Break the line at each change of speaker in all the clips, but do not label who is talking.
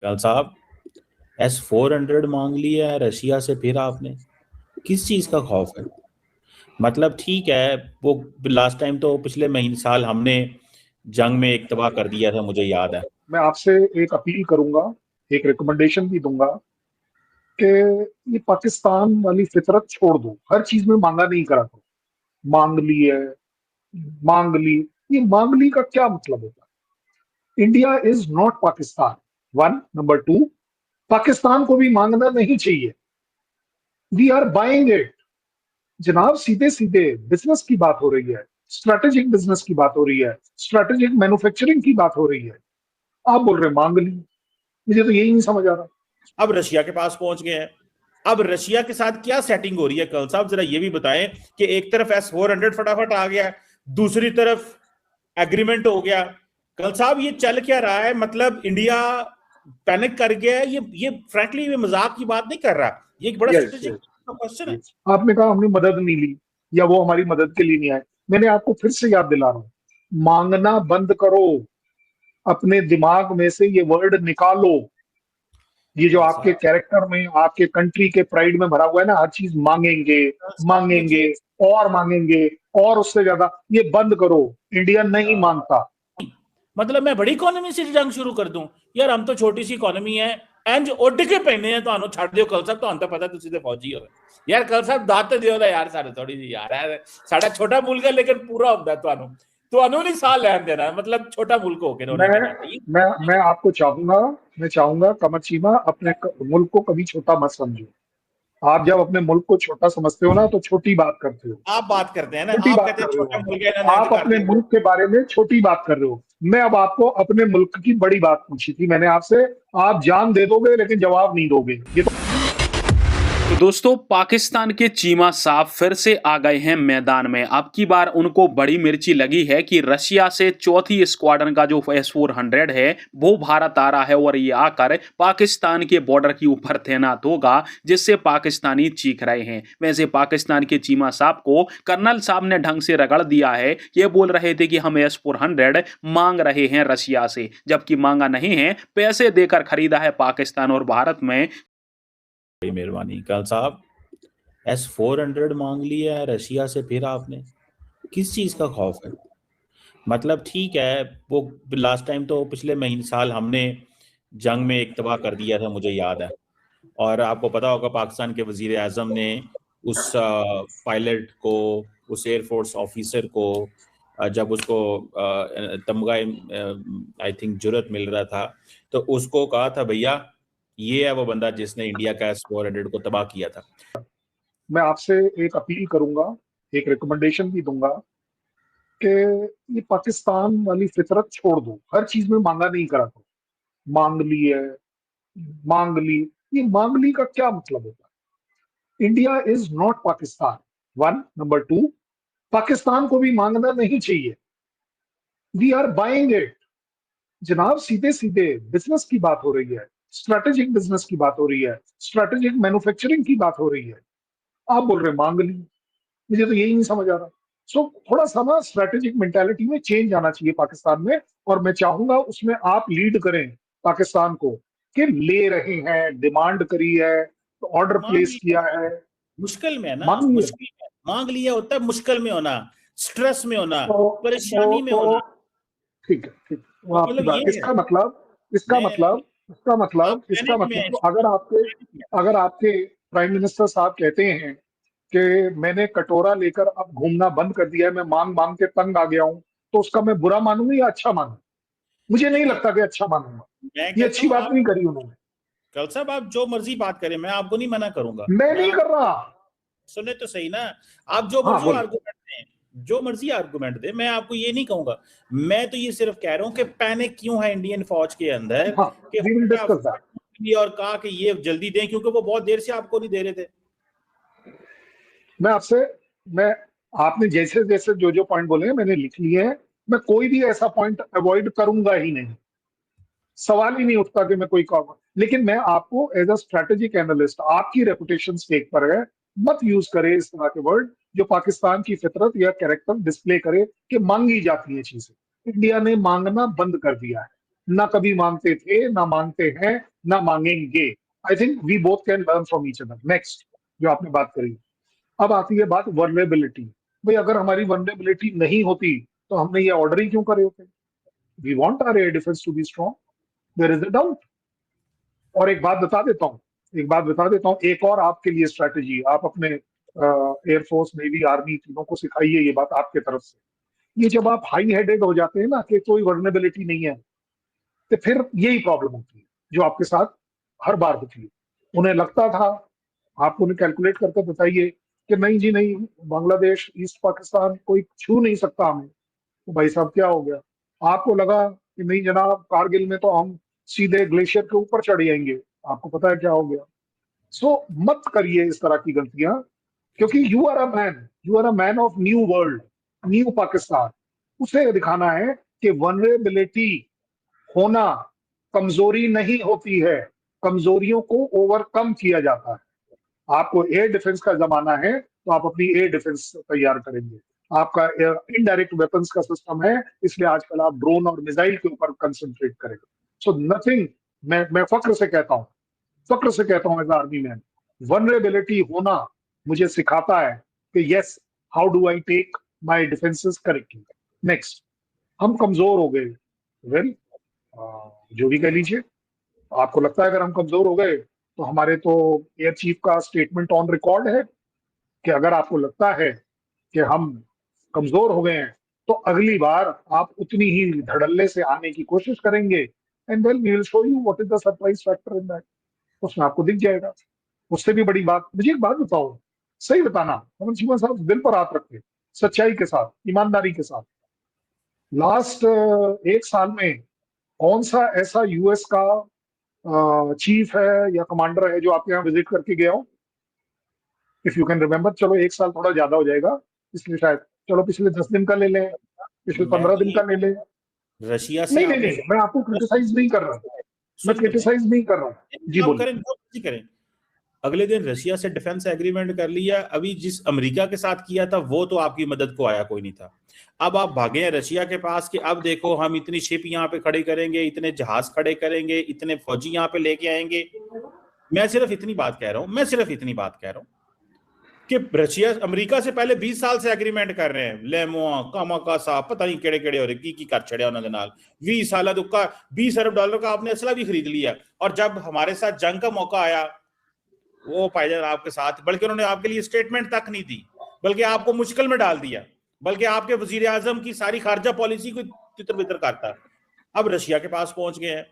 कल साहब S-400 मांग लिया है रशिया से, फिर आपने किस चीज का खौफ है? मतलब ठीक है, वो लास्ट टाइम तो पिछले महीने साल हमने जंग में एक तबाह कर दिया था, मुझे याद है।
मैं आपसे एक अपील करूंगा, एक रिकमेंडेशन भी दूंगा कि ये पाकिस्तान वाली फितरत छोड़ दो। हर चीज में मांगा नहीं करा करो। मांग ली है, मांग ली। ये मांग ली का क्या मतलब होता है? India is not Pakistan. One, number two, Pakistan को भी मांगना नहीं चाहिए। We are buying it. जनाब, सीधे सीधे बिजनेस की बात हो रही है, स्ट्रेटेजिक बिजनेस की बात हो रही है, स्ट्रेटेजिक मैन्युफैक्चरिंग की बात हो रही है। आप बोल रहे हैं मांग ली। मुझे तो यही नहीं समझ आ रहा।
अब रशिया के पास पहुंच गए हैं। अब रशिया के साथ क्या सेटिंग हो रही है कल साहब, जरा ये भी बताएं कि एक तरफ S-400 फटाफट आ गया, दूसरी तरफ एग्रीमेंट हो गया। कल साहब ये चल क्या रहा है? मतलब इंडिया पैनिक कर गया है? ये फ्रैंकली ये मजाक की बात नहीं कर रहा, ये एक बड़ा
यस,
स्ट्रेटेजिक
यस,
क्वेश्चन है।
यस। आपने कहा हमने मदद नहीं ली या वो हमारी मदद के लिए नहीं आए। मैंने आपको फिर से याद दिला रहा हूं, मांगना बंद करो। अपने दिमाग में से ये वर्ड निकालो। ये जो
कल
आपके
साहब,
कैरेक्टर में, आपके कंट्री के प्राइड में भरा हुआ है ना, हर चीज मांगेंगे,
कल साहब
मांगेंगे
मुझे
और मांगेंगे और उससे ज्यादा, ये बंद करो। इंडिया नहीं मांगता।
मतलब मैं बड़ी इकोनॉमी से जंग शुरू कर दूं? यार हम तो छोटी सी इकोनॉमी है। इंज उड के पहने हैं तो छड़ दियो कल साहब, तो तो पता तुसी ते फौजी हो यार। कल साहब दात दियो ना यार, सारे थोड़ी जी यार है साडा छोटा मुल्क है लेकिन पूरा होता ਤੁਹਾਨੂੰ नहीं साल लैन देना, मतलब छोटा मुल्क होके
मैं
रोने के नाते
मैं आपको चाहूंगा, मैं चाहूंगा कमर चीमा, अपने मुल्क को कभी छोटा मत समझो। आप जब अपने मुल्क को छोटा समझते हो ना, तो छोटी बात करते हो।
आप बात करते हैं ना,
छोटी
आप
बात
कहते हैं
कर रहे
छोटा
हो
मुल्क है
आप।
इन्होंने इंज
आप
कर
अपने
दिया।
मुल्क के बारे में छोटी बात कर रहे हो। मैं अब आपको अपने मुल्क की बड़ी बात पूछी थी मैंने आपसे। आप जान दे दोगे लेकिन जवाब नहीं दोगे, ये तो।
तो दोस्तों, पाकिस्तान के चीमा साहब फिर से आ गए हैं मैदान में। अब की बार उनको बड़ी मिर्ची लगी है कि रशिया से चौथी स्क्वाड्रन का जो S-400 है वो भारत आ रहा है और ये आकर पाकिस्तान के बॉर्डर के ऊपर तैनात होगा, जिससे पाकिस्तानी चीख रहे हैं। वैसे पाकिस्तान के चीमा साहब को कर्नल साहब ने ढंग से रगड़ दिया है। ये बोल रहे थे कि हम S-400 मांग रहे हैं रशिया से, जबकि मांगा नहीं है, पैसे देकर खरीदा है पाकिस्तान और भारत में।
बड़ी मेहरबानी। कल साहब S-400 मांग लिया है रशिया से, फिर आपने किस चीज का खौफ है? मतलब ठीक है, वो लास्ट टाइम तो पिछले महीने साल हमने जंग में एक तबाह कर दिया था, मुझे याद है। और आपको पता होगा पाकिस्तान के वजीर आजम ने उस पायलट को, उस एयरफोर्स ऑफिसर को, जब उसको तमगा आई थिंक जुर्रत मिल रहा था, तो उसको कहा था भैया ये है वो बंदा जिसने इंडिया का S-400 को तबाह किया था।
मैं आपसे एक अपील करूंगा, एक रिकमेंडेशन भी दूंगा कि ये पाकिस्तान वाली फितरत छोड़ दो। हर चीज में मांगा नहीं करा करो। मांग ली है, मांग ली। ये मांग ली का क्या मतलब होता है? India is not Pakistan. One, number two, Pakistan को भी मांगना नहीं चाहिए। We are buying it. जनाब, सीधे सीधे बिजनेस की बात हो रही है, स्ट्रेटेजिक बिजनेस की बात हो रही है, स्ट्रेटेजिक मैन्युफैक्चरिंग की बात हो रही है। आप बोल रहे हैं मांग ली। मुझे तो यही नहीं समझ आ रहा। सो थोड़ा सा ना स्ट्रेटेजिक मेंटालिटी में चेंज आना चाहिए पाकिस्तान में। और मैं चाहूंगा उसमें आप लीड करें पाकिस्तान को, कि ले रहे हैं, डिमांड करी है, तो ऑर्डर
मांग
प्लेस
लिया
किया
है,
है।
मुश्किल में है ना,
मांग लिया।
मुश्किल में मांग लिया होता है, मुश्किल में होना, स्ट्रेस में होना, परेशानी में
तो
होना।
ठीक है, ठीक है, वो
तो
आपकी
मतलब
बात।
ये है।
इसका मतलब, इसका
मैं
मतलब, इसका
आप
मतलब, इसका
पैनिक में हैं,
मतलब, अगर आपके प्राइम मिनिस्टर साहब कहते हैं कि मैंने कटोरा लेकर अब घूमना बंद कर दिया है, मैं मांग मांग के तंग आ गया हूं, तो उसका मैं बुरा मानूंगा या अच्छा मानूंगा? मुझे नहीं
देखिए,
लगता कि अच्छा मानूंगा।
मैं
ये
कहता
अच्छी
हूँ
बात
आप
नहीं करी उन्होंने।
कल साहब आप जो मर्जी बात करें, मैं आपको नहीं मना करूंगा।
मैं
मैं
नहीं
आप
कर रहा।
सुने तो सही ना, आप जो
हाँ,
मर्जी
बोलो।
आर्गुमेंट दें, जो मर्जी आर्गुमेंट दें, मैं आपको ये नहीं कहूंगा। मैं तो ये सिर्फ कह रहा हूँ कि पैनिक क्यों है इंडियन फौज के अंदर,
हाँ,
कि
वी विल डिस्कस
फटाफट
दैट।
और कहा कि ये जल्दी दें, क्योंकि वो बहुत देर से आपको नहीं दे रहे थे।
मैं आपसे, मैं आपने जैसे जैसे जो जो पॉइंट बोले हैं मैंने लिख लिए हैं। मैं कोई भी ऐसा पॉइंट अवॉइड करूंगा ही नहीं। सवाल ही नहीं उठता कि मैं कोई कहूंगा। लेकिन मैं आपको एज अ स्ट्रेटेजिक एनालिस्ट, आपकी रेपुटेशन स्टेक पर है, मत यूज करे इस तरह के वर्ड जो पाकिस्तान की फितरत या कैरेक्टर डिस्प्ले करे कि मांगी जाती है चीजें। इंडिया ने मांगना बंद कर दिया है। ना कभी मांगते थे, ना मांगते हैं। ना मांगेंगे। I think we both can learn from each other. Next जो आपने बात करी, अब आती है बात वर्नेबिलिटी। भाई अगर हमारी वर्नेबिलिटी नहीं होती तो हमने ये ऑर्डर ही क्यों करे होते? We want our air defence to be strong, there is a doubt. और एक बात बता देता हूँ, एक और आपके लिए स्ट्रैटेजी, आप अपने एयरफोर्स, नेवी, आर्मी तीनों को सिखाइए ये बात आपके तरफ से। ये जब आप हाई हेडेड हो जाते हैं ना कि कोई वर्नेबिलिटी नहीं है, तो फिर यही प्रॉब्लम होती है जो आपके साथ हर बार होती है। उन्हें लगता था, आप उन्हें कैलकुलेट करके बताइए कि नहीं जी नहीं, बांग्लादेश, ईस्ट पाकिस्तान कोई छू नहीं सकता हमें, तो भाई साहब क्या हो गया? आपको लगा कि नहीं जनाब, कारगिल में तो हम सीधे ग्लेशियर के ऊपर चढ़ जाएंगे, आपको पता है क्या हो गया? सो मत करिए इस तरह की गलतियां, क्योंकि you are a man of new world, new Pakistan. उसे दिखाना है कि वनरेबिलिटी होना कमजोरी नहीं होती है, कमजोरियों को ओवरकम किया जाता है। आपको एयर डिफेंस का जमाना है तो आप अपनी एयर डिफेंस तैयार करेंगे। आपका इनडायरेक्ट वेपन्स का सिस्टम है, इसलिए आजकल आप ड्रोन और मिसाइल के ऊपर कंसंट्रेट करेंगे। सो नथिंग, मैं फक्र से कहता हूं एज आर्मी मैन, वनरेबिलिटी होना मुझे सिखाता है कि yes, how do I take my defences correctly. Next, हम कमजोर हो गए, वेल जो भी कह लीजिए। आपको लगता है अगर हम कमजोर हो गए तो हमारे तो एयर चीफ का स्टेटमेंट ऑन रिकॉर्ड है कि अगर आपको लगता है कि हम कमजोर हो गए हैं तो अगली बार आप उतनी ही धड़ल्ले से आने की कोशिश करेंगे, and well we will show you what is the surprise factor in that. उसमें आपको दिख जाएगा। उससे भी बड़ी बात, मुझे एक बात बताओ, सही बताना, अमन चीमा साहब दिल पर हाथ रखते, सच्चाई के साथ, ईमानदारी के साथ, लास्ट एक साल में कौन सा ऐसा यूएस का चीफ है या कमांडर है जो आपके यहाँ विजिट करके गया हो? If you can remember. चलो एक साल थोड़ा ज्यादा हो जाएगा इसलिए शायद, चलो पिछले 10 दिन का ले लें, पिछले 15 दिन का ले लें।
रशिया से
नहीं, मैं आपको क्रिटिसाइज नहीं कर रहा, मैं क्रिटिसाइज नहीं कर रहा। जी बोलिए।
करें। अगले दिन रशिया से डिफेंस एग्रीमेंट कर लिया, अभी जिस अमेरिका के साथ किया था वो तो आपकी मदद को आया कोई नहीं था। अब आप भागे हैं रशिया के पास कि अब देखो हम इतनी शिप यहाँ पे खड़ी करेंगे, इतने जहाज खड़े करेंगे, इतने फौजी यहाँ पे लेके आएंगे। मैं सिर्फ इतनी बात कह रहा हूँ कि रशिया अमेरिका से पहले 20 साल से एग्रीमेंट कर रहे हैं, लेमोआ कामाकासा पता नहीं केड़े हो रहे की कर छड़िया उन्होंने नाल 20 साल दुक्का $20 अरब का आपने असला भी खरीद लिया। और जब हमारे साथ जंग का मौका आया वो भाईजान आपके साथ, बल्कि उन्होंने आपके लिए स्टेटमेंट तक नहीं दी, बल्कि आपको मुश्किल में डाल दिया, बल्कि आपके वजीर आजम की सारी खारजा पॉलिसी को तितर बितर करता। अब रशिया के पास पहुंच गए हैं।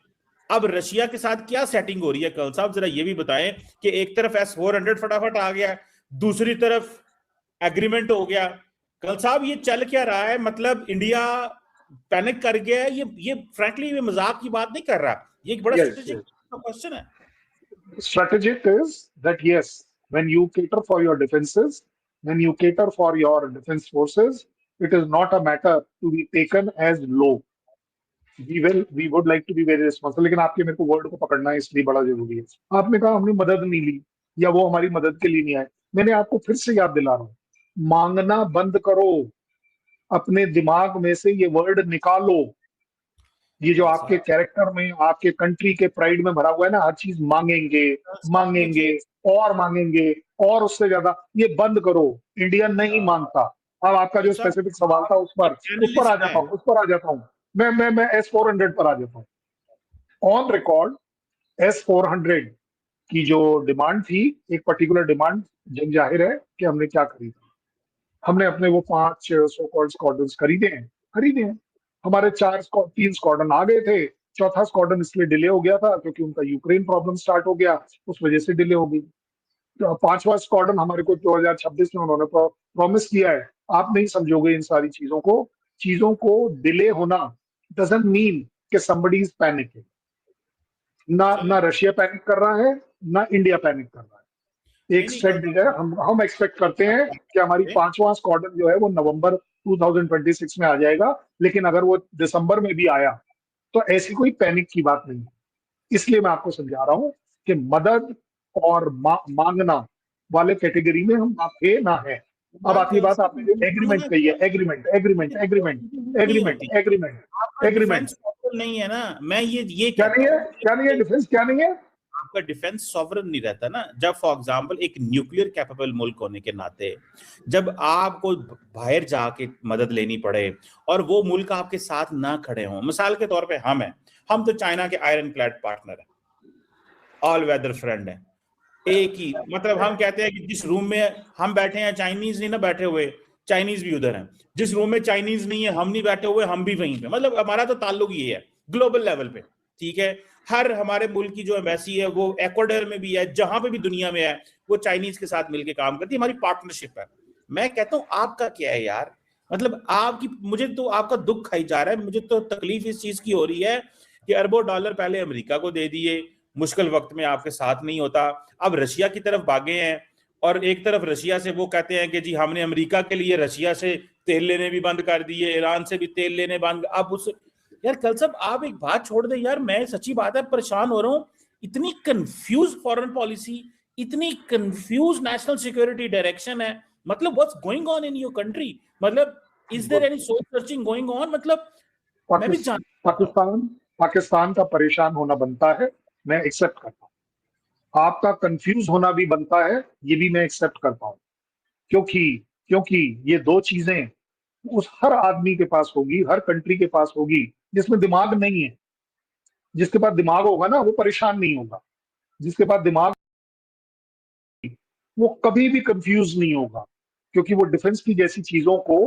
अब रशिया के साथ क्या सेटिंग हो रही है कर्नल साहब, जरा ये भी बताएं कि एक तरफ S-400 फटाफट आ गया, दूसरी तरफ एग्रीमेंट हो गया। कर्नल साहब ये चल क्या रहा है? मतलब इंडिया पैनिक कर गया है? ये फ्रैंकली ये मजाक की बात नहीं कर रहा, ये एक बड़ा स्ट्रेटेजिक क्वेश्चन है।
Strategic is that yes, when you cater for your defenses, when you cater for your defense forces, it is not a matter to be taken as low. We would like to be very responsible. लेकिन आपके मेरे को word को पकड़ना है इसलिए बड़ा जरूरी है। आपने कहा हमने मदद नहीं ली या वो हमारी मदद के लिए नहीं आए। मैंने आपको फिर से याद दिला रहा हूँ, मांगना बंद करो, अपने दिमाग में से ये वर्ड निकालो। ये जो आपके कैरेक्टर में, आपके कंट्री के प्राइड में भरा हुआ है ना, हर चीज मांगेंगे और मांगेंगे और उससे ज्यादा, ये बंद करो। इंडिया नहीं मांगता। अब आपका जो स्पेसिफिक सवाल था उस पर आ जाता हूँ। मैं S-400 पर आ जाता हूँ। ऑन रिकॉर्ड S-400 की जो डिमांड थी, एक पर्टिकुलर डिमांड जग जाहिर है कि हमने क्या खरीदा। हमने अपने वो 5 सो कॉल्ड स्क्वाड्रन्स खरीदे हैं। हमारे 3 स्क्वाड्रन आ गए थे, चौथा स्क्वाड्रन इसलिए डिले हो गया था क्योंकि उनका यूक्रेन प्रॉब्लम स्टार्ट हो गया, उस वजह से डिले हो गई। तो 5वां स्क्वाड्रन हमारे को 2026 में उन्होंने प्रॉमिस किया है। आप नहीं समझोगे इन सारी चीजों को डिले होना डजंट मीन कि समबडी इज पैनिकिंग। ना रशिया पैनिक कर रहा है, ना इंडिया पैनिक कर रहा है। एक स्टेप है, हम एक्सपेक्ट करते हैं कि हमारी 5वां स्क्वाड्रन जो है वो नवंबर 2026 में आ जाएगा, लेकिन अगर वो दिसंबर में भी आया तो ऐसी कोई पैनिक की बात नहीं है। इसलिए मैं आपको समझा रहा हूं कि मदद और मांगना वाले कैटेगरी में हम आपके ना है। अब आखिरी बात, आपने जो एग्रीमेंट कही है, एग्रीमेंट
पॉसिबल नहीं है ना। मैं ये
क्या नहीं है, क्या नहीं है डिफेंस, क्या नहीं है?
आपका डिफेंस सॉवरन नहीं रहता ना। जब फॉर एग्जांपल एक न्यूक्लियर कैपेबल मुल्क होने के नाते जब आपको बाहर जाके मदद लेनी पड़े और वो मुल्क आपके साथ ना खड़े हों, मिसाल के तौर पे हम तो चाइना के आयरन क्लैड पार्टनर हैं, ऑल वेदर फ्रेंड है, एक ही मतलब हम कहते हैं कि जिस रूम में हम बैठे हैं चाइनीज नहीं ना बैठे हुए, चाइनीज भी उधर हैं, जिस रूम में चाइनीज नहीं है हम नहीं बैठे हुए, हम भी वहीं पे, मतलब हमारा तो ताल्लुक ये है ग्लोबल लेवल पे, ठीक है। हर हमारे मुल्क की जो एम्बेसी है वो एक्वाडोर में भी है, जहां पे भी दुनिया में है वो चाइनीज के साथ मिलकर काम करती है, हमारी पार्टनरशिप है। मैं कहता हूं आपका क्या है यार, मतलब आपकी, मुझे तो आपका दुख खाई जा रहा है, मुझे तो तकलीफ इस चीज की हो रही है कि अरबों डॉलर पहले अमेरिका को दे दिए, मुश्किल वक्त में आपके साथ नहीं होता, अब रशिया की तरफ भागे हैं, और एक तरफ रशिया से वो कहते हैं कि जी हमने अमेरिका के लिए रशिया से तेल लेने भी बंद कर दिए, ईरान से भी तेल लेने बंद, अब उस यार कल सब आप एक बात छोड़ दे यार, मैं सच्ची बात है परेशान हो रहा हूँ, इतनी कंफ्यूज फॉरेन पॉलिसी, इतनी कंफ्यूज नेशनल सिक्योरिटी डायरेक्शन है, मतलब what's going on in your country, मतलब is there any soul searching going on, मतलब मैं भी जान
पाकिस्तान पाकिस्तान का परेशान होना बनता है, मैं एक्सेप्ट करता हूं। आपका कंफ्यूज होना भी बनता है, ये भी मैं एक्सेप्ट करता हूं, क्योंकि क्योंकि ये दो चीजें उस हर आदमी के पास होगी, हर कंट्री के पास होगी जिसमें दिमाग नहीं है। जिसके पास दिमाग होगा ना वो परेशान नहीं होगा, जिसके पास दिमाग वो कभी भी कंफ्यूज नहीं होगा, क्योंकि वो डिफेंस की जैसी चीजों को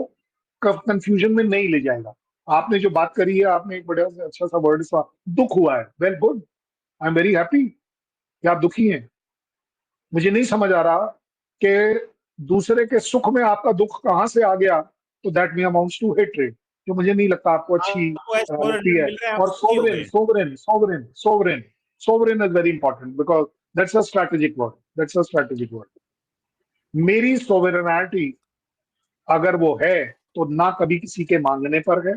कंफ्यूजन में नहीं ले जाएगा। आपने जो बात करी है, आपने एक बड़ा अच्छा सा वर्ड सा दुख हुआ है, well good, I am very happy कि आप दुखी हैं। मुझे नहीं समझ आ रहा कि दूसरे के सुख में आपका दुख कहां से आ गया, तो that me amounts to hatred, जो मुझे नहीं लगता आपको अच्छी
आपको
लगती है।
मिल रहा है, आप
और
सुखी हो
सोवरेन
गए।
Sovereign sovereign sovereign sovereign is very important because that's a strategic word, that's a strategic word. मेरी सोवरेनिटी अगर वो है तो ना कभी किसी के मांगने पर है,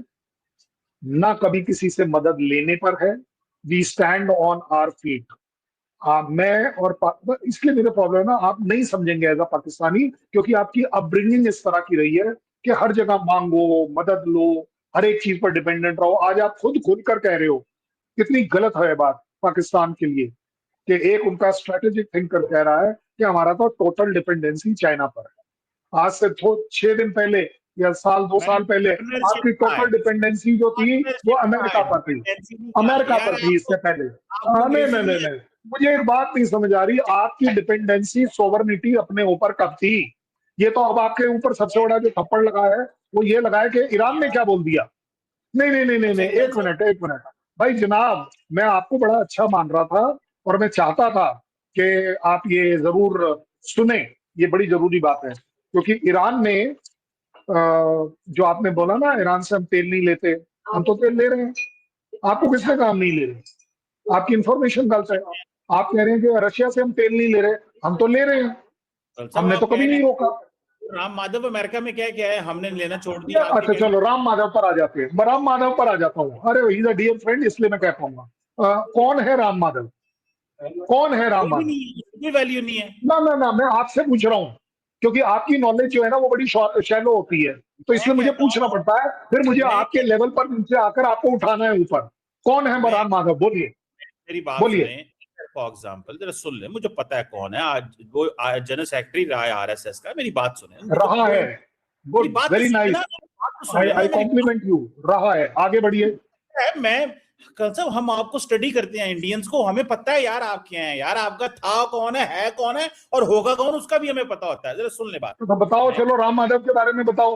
ना कभी किसी से मदद लेने पर है। We stand on our feet. मैं और इसलिए मेरे प्रॉब्लम है ना, आप नहीं समझेंगे एज अ पाकिस्तानी, क्योंकि आपकी अपब्रिंगिंग इस तरह की रही है कि हर जगह मांगो, मदद लो, हर एक चीज पर डिपेंडेंट रहो। आज आप खुद खुद कर कह रहे हो, कितनी गलत है बात पाकिस्तान के लिए, कि एक उनका स्ट्रेटेजिक थिंकर कह रहा है कि हमारा तो टोटल डिपेंडेंसी चाइना पर है। आज से 6 दिन पहले या साल 2 साल पहले
पार्टनरशिप
आपकी
का है,
टोटल डिपेंडेंसी जो थी वो
पार्टनरशिप का
अमेरिका
है,
पर थी,
डिपेंडेंसी नहीं का
अमेरिका
यार,
पर थी इससे पहले।
आपको
नहीं नहीं
अंग्रेजी
नहीं नहीं, मुझे एक बात नहीं समझ आ रही, आपकी डिपेंडेंसी सोवरेनिटी अपने ऊपर कब थी? ये तो अब आपके ऊपर सबसे बड़ा जो थप्पड़ लगा है वो ये लगा है कि ईरान ने क्या बोल दिया। नहीं नहीं नहीं नहीं
अच्छा
नहीं, एक
कैसे?
मिनट एक मिनट भाई जनाब, मैं आपको बड़ा अच्छा मान रहा था और मैं चाहता था कि आप ये जरूर सुने, ये बड़ी जरूरी बात है, क्योंकि ईरान ने जो आपने बोला ना, ईरान से हम तेल नहीं लेते, हम तो तेल ले रहे हैं। आपको किसने कहा हम नहीं ले रहे? आपकी इंफॉर्मेशन गलत है। आप कह रहे हैं कि रशिया से हम तेल नहीं ले रहे, हम तो ले रहे हैं,
साहब
हमने
आप
तो
कह
कभी
रहे
नहीं
हैं
रोका।
राम माधव अमेरिका में क्या क्या है, हमने लेना छोड़ दिया, आपके
अच्छा
कहने
चलो राम माधव पर आ जाते हैं, मैं राम माधव पर आ जाता हूँ। अरे he is a dear friend, इसलिए मैं कह पाऊंगा। कौन है राम माधव? कौन है राम
कोई भी
माधव?
नहीं है, कोई वैल्यू नहीं है।
ना ना ना, मैं आपसे पूछ रहा हूँ, क्योंकि आपकी नॉलेज जो है ना वो बड़ी शैलो होती है, तो
मैं
इसलिए मुझे
कहता
पूछना
हूँ,
पड़ता है, फिर मुझे
मैं
आपके लेवल पर नीचे आकर आपको उठाना है ऊपर। कौन है
मैं
राम माधव? बोलिए
मेरी बात
बोलिए।
सुने, फॉर एग्जाम्पल जरा सुन ले, मुझे पता है कौन है, आज वो जनरल सेक्रेटरी रहा है आरएसएस का, मेरी बात सुने, मुझे
रहा है,
मेरी
गुड,
बात तो
वेरी
सुन
नाइस,
लेना, बात तो सुन
आई
लेना
आई
मेरी।
Compliment you. रहा है, आगे बढ़िए।
मैं कल साहब हम आपको स्टडी करते हैं इंडियंस को, हमें पता है यार आप क्या हैं यार, आपका था कौन है कौन है और होगा कौन, उसका भी हमें पता होता है। जरा सुन ले बात।
तो बताओ,
मैं
चलो राम माधव के बारे में बताओ।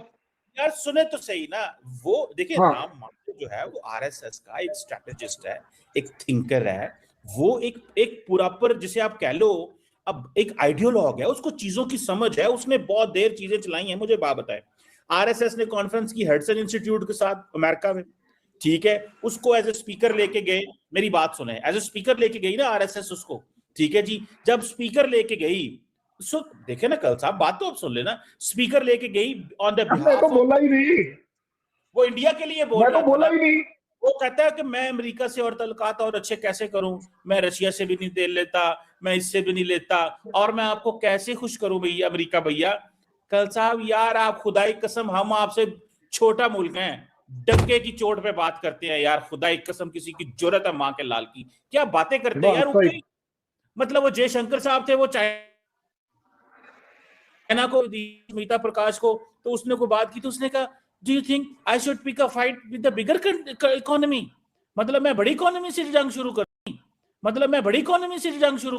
यार सुने तो सही ना, वो देखिए
हाँ
राम माधव जो है वो आरएसएस का एक स्ट्रेटेजिस्ट है, एक थिंकर है, वो एक एक पूरा पर जिसे आप कह लो अब एक आइडियोलॉग है, उसको चीजों की समझ है, उसने बहुत देर चीजें चलाई हैं। मुझे बात बताए, आरएसएस ने कॉन्फ्रेंस की हेडसन इंस्टीट्यूट के साथ अमेरिका में, ठीक है, उसको एज ए स्पीकर लेके गए, मेरी बात सुने, एज ए स्पीकर लेके गई ना आरएसएस उसको, ठीक है जी, जब स्पीकर लेके गई, सो देखे ना कल साहब, बात तो आप सुन लेना, स्पीकर लेके गई ऑन द
मैं तो
बिहाफ ऑफ,
बोला ही नहीं,
वो इंडिया के लिए बोल
मैं तो
रहा था
बोला
ना,
ही नहीं।
वो कहता है कि मैं अमेरिका से और तल्लुकात और अच्छे कैसे करूं, मैं रशिया से भी नहीं तेल लेता, मैं इससे भी नहीं लेता, और मैं आपको कैसे खुश करूं भैया अमेरिका भैया। कल साहब यार आप खुदाई कसम, हम आपसे छोटा मुल्क हैं, डंके की चोट पे बात करते हैं यार, खुदा की कसम किसी की जुर्रत है मां के लाल की, क्या बातें करते हैं यार। ऊपर मतलब वो जयशंकर साहब थे, वो चाइना को दी स्मिता प्रकाश को, तो उसने कोई बात की तो उसने कहा do you think I should pick a fight with the bigger economy, मतलब मैं बड़ी इकोनॉमी से जंग शुरू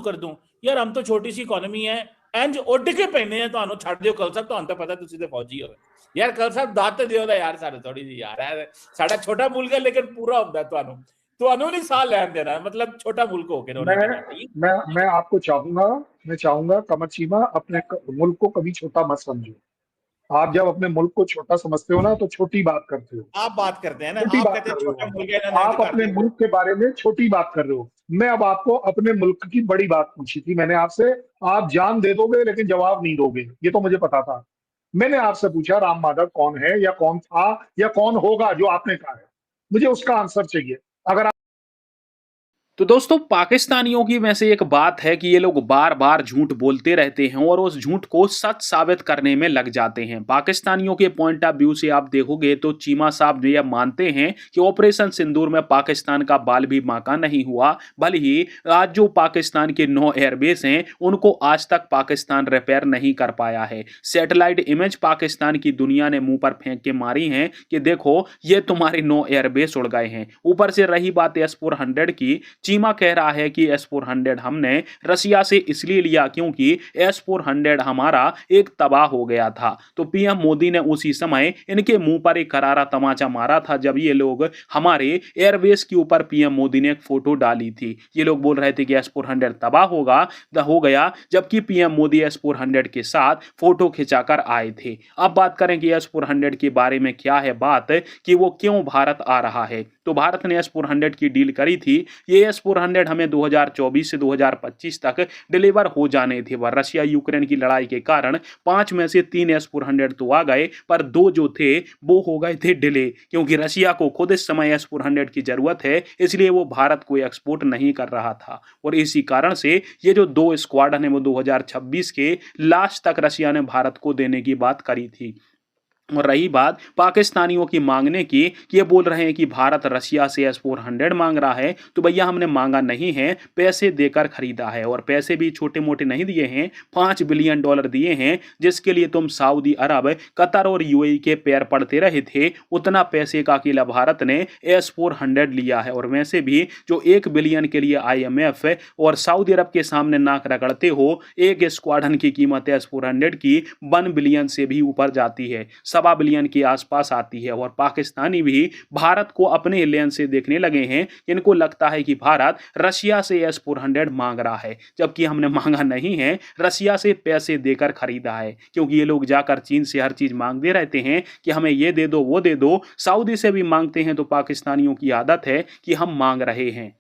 कर दूं। यार हम तो छोटी सी इकोनॉमी है, एंज उड़ के पहने हैं तो छड़ दियो कल साहब, तो पता तुसी ते फौजी हो यार, कल साहब दात दियो ना यार, सारे थोड़ी जी यार है साडा छोटा मुल्क है लेकिन पूरा होता है ਤੁਹਾਨੂੰ नहीं साल लैन देना, मतलब छोटा मुल्क होके रोने के नाते।
मैं आपको मैं चाहूंगा कमर चीमा, अपने मुल्क को कभी छोटा मत समझो। आप जब अपने मुल्क को छोटा समझते हो ना तो छोटी बात करते हो,
आप बात करते हैं ना,
छोटी
आप
बात
कहते
कर
हैं
रहे
छोटा
हो,
मुल्क है ना,
आप अपने मुल्क के बारे में छोटी बात कर रहे हो। मैं अब आपको अपने मुल्क की बड़ी बात पूछी थी मैंने आपसे, आप जान दे दोगे लेकिन जवाब नहीं दोगे, ये तो मुझे पता था। मैंने आपसे पूछा राम माधव कौन है या कौन था या कौन होगा जो आपने कहा है, मुझे उसका आंसर चाहिए। अगर
तो दोस्तों पाकिस्तानियों की वैसे एक बात है कि ये लोग बार बार झूठ बोलते रहते हैं और उस झूठ को सच साबित करने में लग जाते हैं। पाकिस्तानियों के पॉइंट ऑफ व्यू से आप देखोगे तो चीमा साहब ये मानते हैं कि ऑपरेशन सिंदूर में पाकिस्तान का बाल भी बांका नहीं हुआ, भले ही आज जो पाकिस्तान के 9 एयरबेस हैं उनको आज तक पाकिस्तान रिपेयर नहीं कर पाया है। सैटेलाइट इमेज पाकिस्तान की दुनिया ने मुंह पर फेंक के मारी हैं कि देखो ये तुम्हारे 9 एयरबेस उड़ गए हैं। ऊपर से रही बात S-400 की, चीमा कह रहा है कि S-400 हमने रसिया से इसलिए लिया क्योंकि S-400 हमारा एक तबाह हो गया था। तो पीएम मोदी ने उसी समय इनके मुंह पर एक करारा तमाचा मारा था जब ये लोग हमारे एयरबेस के ऊपर पीएम मोदी ने एक फोटो डाली थी। ये लोग बोल रहे थे कि S-400 तबाह हो गया, जबकि पीएम मोदी S-400 के साथ फोटो खिंचाकर आए थे। अब बात करें कि S-400 के बारे में क्या है बात कि वो क्यों भारत आ रहा है। तो भारत ने S-400 की डील करी थी, ये S-400 हमें 2024 से 2025 तक डिलीवर हो जाने थे, पर रशिया यूक्रेन की लड़ाई के कारण 5 में से 3 S-400 तो आ गए, पर 2 जो थे वो हो गए थे डिले, क्योंकि रशिया को खुद इस समय S-400 की जरूरत है, इसलिए वो भारत को एक्सपोर्ट नहीं कर रहा था। और इसी कारण से ये जो 2 स्क्वाड्रन है वो 2026 के लास्ट तक रशिया ने भारत को देने की बात करी थी। और रही बात पाकिस्तानियों की मांगने की, ये बोल रहे हैं कि भारत रशिया से S-400 मांग रहा है, तो भैया हमने मांगा नहीं है, पैसे देकर खरीदा है, और पैसे भी छोटे मोटे नहीं दिए हैं, $5 बिलियन दिए हैं, जिसके लिए तुम सऊदी अरब, कतर और यूएई के पैर पड़ते रहे थे, उतना पैसे का अकेला भारत ने S-400 लिया है। और वैसे भी जो 1 बिलियन के लिए IMF और सऊदी अरब के सामने नाक रगड़ते हो, एक स्क्वाड्रन की कीमत S-400 की 1 बिलियन से भी ऊपर जाती है, 1.25 बिलियन के आसपास आती है। और पाकिस्तानी भी भारत को अपने लेन से देखने लगे हैं, इनको लगता है कि भारत रशिया से S-400 मांग रहा है, जबकि हमने मांगा नहीं है, रशिया से पैसे देकर खरीदा है। क्योंकि ये लोग जाकर चीन से हर चीज मांगते रहते हैं कि हमें ये दे दो वो दे दो, सऊदी से भी मांगते हैं, तो पाकिस्तानियों की आदत है कि हम मांग रहे हैं।